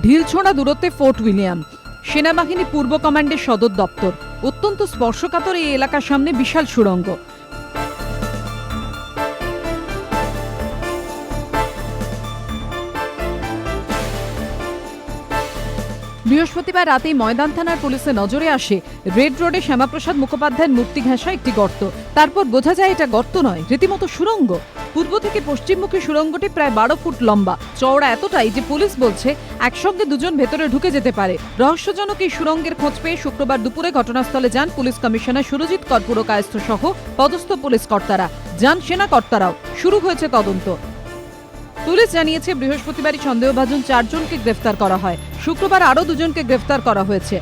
ঢিলছোড়া দূরত্বে fort William, সেনাবাহিনী পূর্ব কমান্ডের সদর দপ্তর। অত্যন্ত স্পর্শকাতর এই এলাকার সামনে বিশাল সুড়ঙ্গ। বৃহস্পতিবার রাতেই ময়দান থানার পুলিশের নজরে আসে রেড রোডে শ্যামাপ্রসাদ মুখোপাধ্যায়ের মূর্তি ঘেঁষা একটি গর্ত। তারপর বোঝা যায় এটা গর্ত নয়, রীতিমতো সুড়ঙ্গ। পূর্ব থেকে পশ্চিমমুখী সুড়ঙ্গটি প্রায় 12 ফুট লম্বা, চওড়া এতটাই যে পুলিশ বলছে একসঙ্গে দুজন ভেতরে ঢুকে যেতে পারে। রহস্যজনক এই সুড়ঙ্গের খোঁজ পেয়ে শুক্রবার দুপুরে ঘটনাস্থলে যান পুলিশ কমিশনার সুরজিৎ কর্পূরকায়স্থ সহ পদস্থ পুলিশ কর্তারা, যান সেনা কর্তারাও। শুরু হয়েছে তদন্ত। পুলিশ জানিয়েছে বৃহস্পতিবারই সন্দেহভাজন 4 জনকে গ্রেফতার করা হয়। শুক্রবার আরও 2 জনকে গ্রেফতার করা হয়েছে।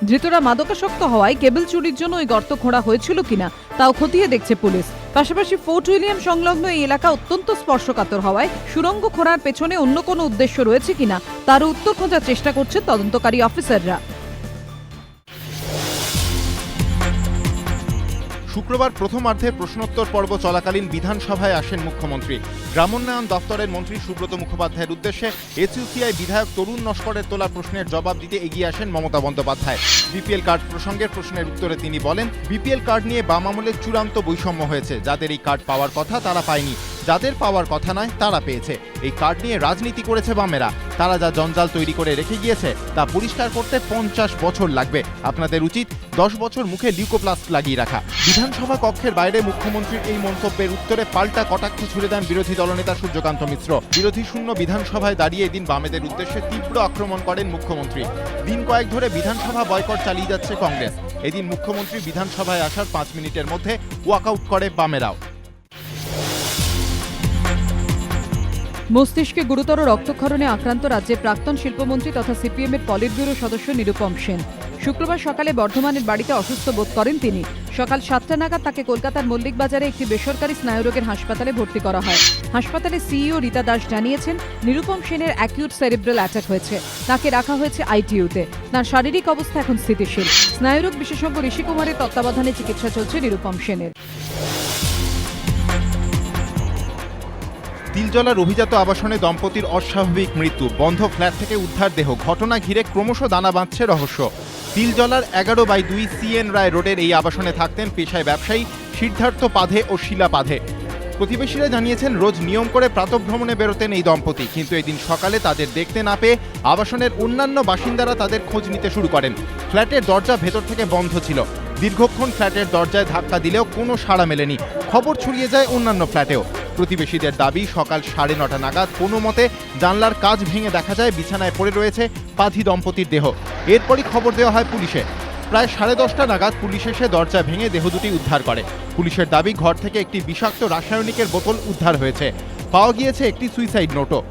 ধৃতরা মাদকাসক্ত হওয়ায় কেবল চুরির জন্য ওই গর্ত খোঁড়া হয়েছিল কিনা তাও খতিয়ে দেখছে পুলিশ। পাশাপাশি ফোর্ট উইলিয়াম সংলগ্ন এই এলাকা অত্যন্ত স্পর্শকাতর হওয়ায় সুড়ঙ্গ খোঁড়ার পেছনে অন্য কোনো উদ্দেশ্য রয়েছে কিনা তারও উত্তর খোঁজার চেষ্টা করছেন তদন্তকারী অফিসাররা। শুক্রবার প্রথমার্ধে প্রশ্নোত্তর পর্ব চলাকালীন বিধানসভায় আসেন মুখ্যমন্ত্রী। গ্রামোন্নয়ন দপ্তরের মন্ত্রী সুব্রত মুখোপাধ্যায়ের উদ্দেশ্যে এসইউসিআই বিধায়ক তরুণ নস্করের তোলা প্রশ্নের জবাব দিতে এগিয়ে আসেন মমতা বন্দ্যোপাধ্যায়। বিপিএল কার্ড প্রসঙ্গের প্রশ্নের উত্তরে তিনি বলেন, বিপিএল কার্ড নিয়ে বাম আমলের চূড়ান্ত বৈষম্য হয়েছে। যাদের এই কার্ড পাওয়ার কথা তারা পায়নি, যাদের পাওয়ার কথা নয় তারা পেয়েছে। এই কার্ড নিয়ে রাজনীতি করেছে বামেরা। তারা যা জঞ্জাল তৈরি করে রেখে গিয়েছে তা পরিষ্কার করতে 50 বছর লাগবে। আপনাদের উচিত 10 বছর মুখে লিউকোপ্লাস্ট লাগিয়ে রাখা। বিধানসভা কক্ষের বাইরে মুখ্যমন্ত্রীর এই মন্তব্যের উত্তরে পাল্টা কটাক্ষ ছুড়ে দেন বিরোধী দলনেতা সূর্যকান্ত মিশ্র। বিরোধী শূন্য বিধানসভায় দাঁড়িয়ে এদিন বামেদের উদ্দেশ্যে তীব্র আক্রমণ করেন মুখ্যমন্ত্রী। দিন কয়েক ধরে বিধানসভা বয়কট চালিয়ে যাচ্ছে কংগ্রেস। এদিন মুখ্যমন্ত্রী বিধানসভায় আসার 5 মিনিটের মধ্যে ওয়াকআউট করে বামেরাও। মস্তিষ্কে গুরুতর রক্তক্ষরণে আক্রান্ত রাজ্যের প্রাক্তন শিল্পমন্ত্রী তথা সিপিএমের পলিট ব্যুরো সদস্য নিরুপম সেন শুক্রবার সকালে বর্ধমানের বাড়িতে অসুস্থ বোধ করেন তিনি। সকাল 7টা নাগাদ তাকে কলকাতার মল্লিক বাজারে একটি বেসরকারি স্নায়ুরোগের হাসপাতালে ভর্তি করা হয়। হাসপাতালের সিইও রীতা দাস জানিয়েছেন, নিরুপম সেনের অ্যাকিউট সেরিব্রাল অ্যাটাক হয়েছে। তাকে রাখা হয়েছে আইটিইউতে। তার শারীরিক অবস্থা এখন স্থিতিশীল। স্নায়ুরোগ বিশেষজ্ঞ ঋষি কুমারের তত্ত্বাবধানে চিকিৎসা চলছে নিরুপম সেনের। তিলজলার অভিজাত আবাসনে দম্পতির অস্বাভাবিক মৃত্যু, বন্ধ ফ্ল্যাট থেকে উদ্ধার দেহ। ঘটনা ঘিরে ক্রমশ দানা বাঁধছে রহস্য। তিলজলার 11/2 CN রায় রোডের এই আবাসনে থাকতেন পেশায় ব্যবসায়ী সিদ্ধার্থ পাধে ও শিলা পাধে। প্রতিবেশীরা জানিয়েছেন, রোজ নিয়ম করে প্রাতঃভ্রমণে বেরোতেন এই দম্পতি, কিন্তু এদিন সকালে তাদের দেখতে না পেয়ে আবাসনের অন্যান্য বাসিন্দারা তাদের খোঁজ নিতে শুরু করেন। ফ্ল্যাটের দরজা ভেতর থেকে বন্ধ ছিল। দীর্ঘক্ষণ ফ্ল্যাটের দরজায় ধাক্কা দিলেও কোনো সাড়া মেলেনি। খবর ছড়িয়ে যায় অন্যান্য ফ্ল্যাটেও। প্রতিবেশীদের দাবি, সকাল 9:30 নাগাদ কোনো মতে জানলার কাঁচ ভেঙে দেখা যায় বিছানায় পড়ে রয়েছে পাধি দম্পতির দেহ। এরপরই খবর দেওয়া হয় পুলিশে। প্রায় 10:30 নাগাদ পুলিশ এসে দরজা ভেঙে দেহ দুটি উদ্ধার করে। পুলিশের দাবি, ঘর থেকে একটি বিষাক্ত রাসায়নিকের বোতল উদ্ধার হয়েছে। পাওয়া গিয়েছে একটি সুইসাইড নোটও।